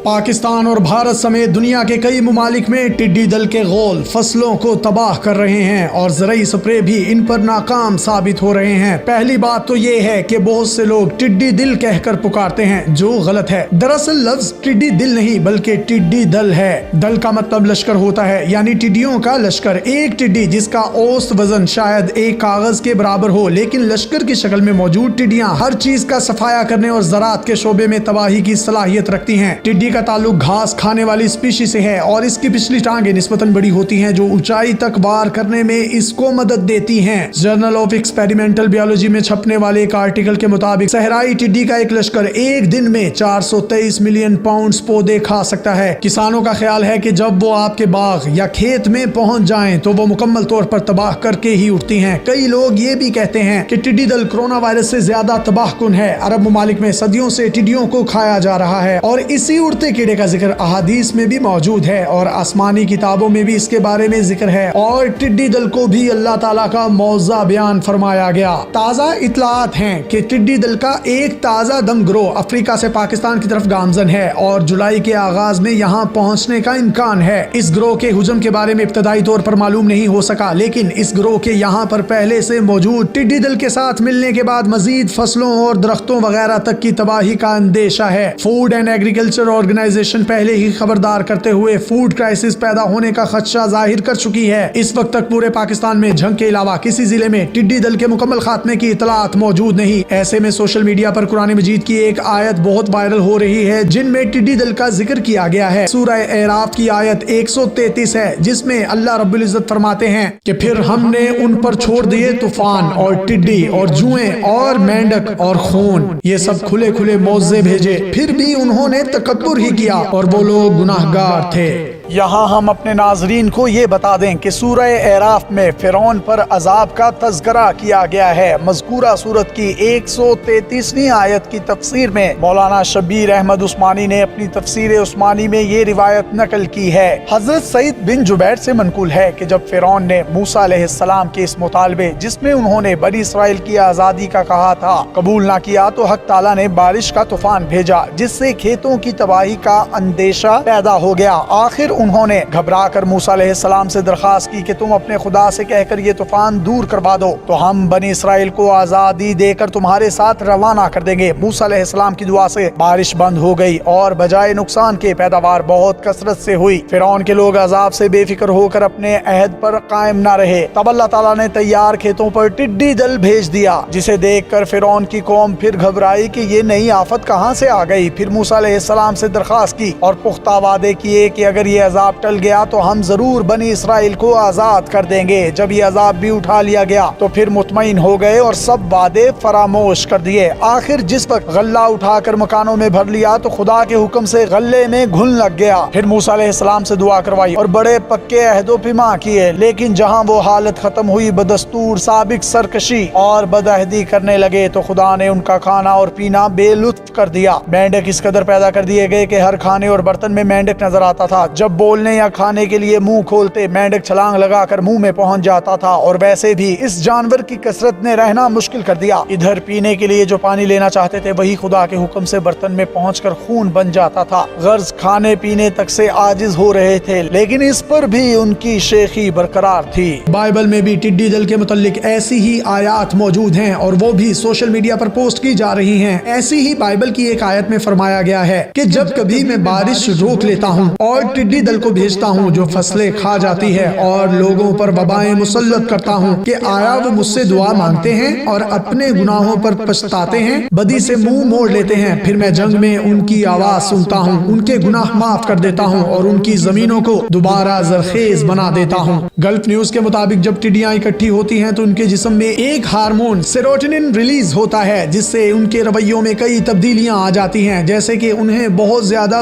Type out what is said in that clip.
پاکستان اور بھارت سمیت دنیا کے کئی ممالک میں ٹڈی دل کے غول فصلوں کو تباہ کر رہے ہیں اور زرعی سپرے بھی ان پر ناکام ثابت ہو رہے ہیں۔ پہلی بات تو یہ ہے کہ بہت سے لوگ ٹڈی دل کہہ کر پکارتے ہیں، جو غلط ہے۔ دراصل لفظ ٹڈی دل نہیں بلکہ ٹڈی دل ہے۔ دل کا مطلب لشکر ہوتا ہے، یعنی ٹڈیوں کا لشکر۔ ایک ٹڈی جس کا اوسط وزن شاید ایک کاغذ کے برابر ہو، لیکن لشکر کی شکل میں موجود ٹڈیاں ہر چیز کا صفایا کرنے اور زراعت کے شعبے میں تباہی کی صلاحیت رکھتی ہیں۔ ٹڈی کا تعلق گھاس کھانے والی اسپیشی سے ہے اور اس کی پچھلی ٹانگیں نسبتاً بڑی ہوتی ہیں جو اونچائی تک وار کرنے میں اس کو مدد دیتی ہیں۔ جرنل آف ایکسپیریمنٹل بیولوجی میں چھپنے والے ایک آرٹیکل کے مطابق صحرائی ٹڈی کا ایک لشکر ایک دن میں 423 ملین پاؤنڈز پودے کھا سکتا ہے۔ کسانوں کا خیال ہے کہ جب وہ آپ کے باغ یا کھیت میں پہنچ جائیں تو وہ مکمل طور پر تباہ کر کے ہی اٹھتی ہیں۔ کئی لوگ یہ بھی کہتے ہیں کہ ٹڈی دل کرونا وائرس سے زیادہ تباہ کن ہے۔ عرب ممالک میں صدیوں سے ٹڈیوں کو کھایا جا رہا ہے اور اسی اڑتے کیڑے کا ذکر احادیث میں بھی موجود ہے اور آسمانی کتابوں میں بھی اس کے بارے میں ذکر ہے، اور ٹڈی دل کو بھی اللہ تعالیٰ کا معجزہ بیان فرمایا گیا۔ تازہ اطلاعات ہیں کہ ٹڈی دل کا ایک تازہ دم گروہ افریقہ سے پاکستان کی طرف گامزن ہے اور جولائی کے آغاز میں یہاں پہنچنے کا امکان ہے۔ اس گروہ کے ہجوم کے بارے میں ابتدائی طور پر معلوم نہیں ہو سکا، لیکن اس گروہ کے یہاں پر پہلے سے موجود ٹڈی دل کے ساتھ ملنے کے بعد مزید فصلوں اور درختوں وغیرہ تک کی تباہی کا اندیشہ ہے۔ فوڈ اینڈ ایگریکلچر آرگنائزیشن پہلے ہی خبردار کرتے ہوئے فوڈ کرائسس پیدا ہونے کا خدشہ ظاہر کر چکی ہے۔ اس وقت تک پورے پاکستان میں جھنگ کے علاوہ کسی ضلع میں ٹڈی دل کے مکمل خاتمے کی اطلاعات موجود نہیں۔ ایسے میں سوشل میڈیا پر قرآن مجید کی ایک آیت بہت وائرل ہو رہی ہے جن میں ٹڈی دل کا ذکر کیا گیا ہے۔ سورہ اعراف کی آیت 133 ہے جس میں اللہ رب العزت فرماتے ہیں کہ پھر ہم نے ان پر چھوڑ دیے طوفان اور ٹڈی اور جوئیں اور مینڈک اور خون، یہ سب کھلے کھلے معجزے بھیجے، پھر بھی انہوں نے تکبر ہی کیا اور وہ لوگ گناہگار تھے۔ یہاں ہم اپنے ناظرین کو یہ بتا دیں کہ سورہ اعراف میں فرعون پر عذاب کا تذکرہ کیا گیا ہے۔ مذکورہ سورت کی 133ویں آیت کی تفسیر میں مولانا شبیر احمد عثمانی نے اپنی تفسیر عثمانی میں یہ روایت نقل کی ہے۔ حضرت سعید بن جبیر سے منقول ہے کہ جب فرعون نے موسیٰ علیہ السلام کے اس مطالبے جس میں انہوں نے بنی اسرائیل کی آزادی کا کہا تھا قبول نہ کیا تو حق تعالیٰ نے بارش کا طوفان بھیجا جس سے کھیتوں کی تباہی کا اندیشہ پیدا ہو گیا۔ آخر انہوں نے گھبرا کر موسیٰ علیہ السلام سے درخواست کی کہ تم اپنے خدا سے کہہ کر یہ طوفان دور کروا دو تو ہم بنی اسرائیل کو آزادی دے کر تمہارے ساتھ روانہ کر دیں گے۔ موسیٰ علیہ السلام کی دعا سے بارش بند ہو گئی اور بجائے نقصان کے پیداوار بہت کثرت سے ہوئی۔ فرعون کے لوگ عذاب سے بے فکر ہو کر اپنے عہد پر قائم نہ رہے۔ تب اللہ تعالیٰ نے تیار کھیتوں پر ٹڈی دل بھیج دیا جسے دیکھ کر فرعون کی قوم پھر گھبرائی کہ یہ نئی آفت کہاں سے آ گئی۔ پھر موسیٰ علیہ السلام سے درخواست کی اور پختہ وعدے کیے کہ اگر یہ عذاب ٹل گیا تو ہم ضرور بنی اسرائیل کو آزاد کر دیں گے۔ جب یہ عذاب بھی اٹھا لیا گیا تو پھر مطمئن ہو گئے اور سب وعدے فراموش کر دیے۔ آخر جس وقت غلہ اٹھا کر مکانوں میں بھر لیا تو خدا کے حکم سے غلے میں گھن لگ گیا۔ پھر موسیٰ علیہ السلام سے دعا کروائی اور بڑے پکے عہد و پیما کیے، لیکن جہاں وہ حالت ختم ہوئی بدستور سابق سرکشی اور بدعہدی کرنے لگے تو خدا نے ان کا کھانا اور پینا بے لطف کر دیا۔ مینڈک اس قدر پیدا کر دیے گئے کہ ہر کھانے اور برتن میں مینڈک نظر آتا تھا۔ جب بولنے یا کھانے کے لیے منہ کھولتے مینڈک چھلانگ لگا کر منہ میں پہنچ جاتا تھا، اور ویسے بھی اس جانور کی کثرت نے رہنا مشکل کر دیا۔ ادھر پینے کے لیے جو پانی لینا چاہتے تھے وہی خدا کے حکم سے برتن میں پہنچ کر خون بن جاتا تھا۔ غرض کھانے پینے تک سے عاجز ہو رہے تھے، لیکن اس پر بھی ان کی شیخی برقرار تھی۔ بائبل میں بھی ٹڈی دل کے متعلق ایسی ہی آیات موجود ہیں اور وہ بھی سوشل میڈیا پر پوسٹ کی جا رہی ہیں۔ ایسی ہی بائبل کی ایک آیت میں فرمایا گیا ہے کہ جب کبھی میں بارش روک لیتا ہوں اور ٹڈی دل کو بھیجتا ہوں جو فصلیں کھا جاتی ہے اور لوگوں پر وبائیں مسلط کرتا ہوں، کہ آیا وہ مجھ سے دعا مانگتے ہیں اور اپنے گناہوں پر پچھتاتے ہیں، بدی سے منہ موڑ لیتے ہیں، پھر میں جنگ میں ان کی آواز سنتا ہوں، ان کے گناہ معاف کر دیتا ہوں اور ان کی زمینوں کو دوبارہ زرخیز بنا دیتا ہوں۔ گلف نیوز کے مطابق جب ٹڈیاں اکٹھی ہوتی ہیں تو ان کے جسم میں ایک ہارمون سیروٹونن ریلیز ہوتا ہے جس سے ان کے رویوں میں کئی تبدیلیاں آ جاتی ہیں، جیسے کہ انہیں بہت زیادہ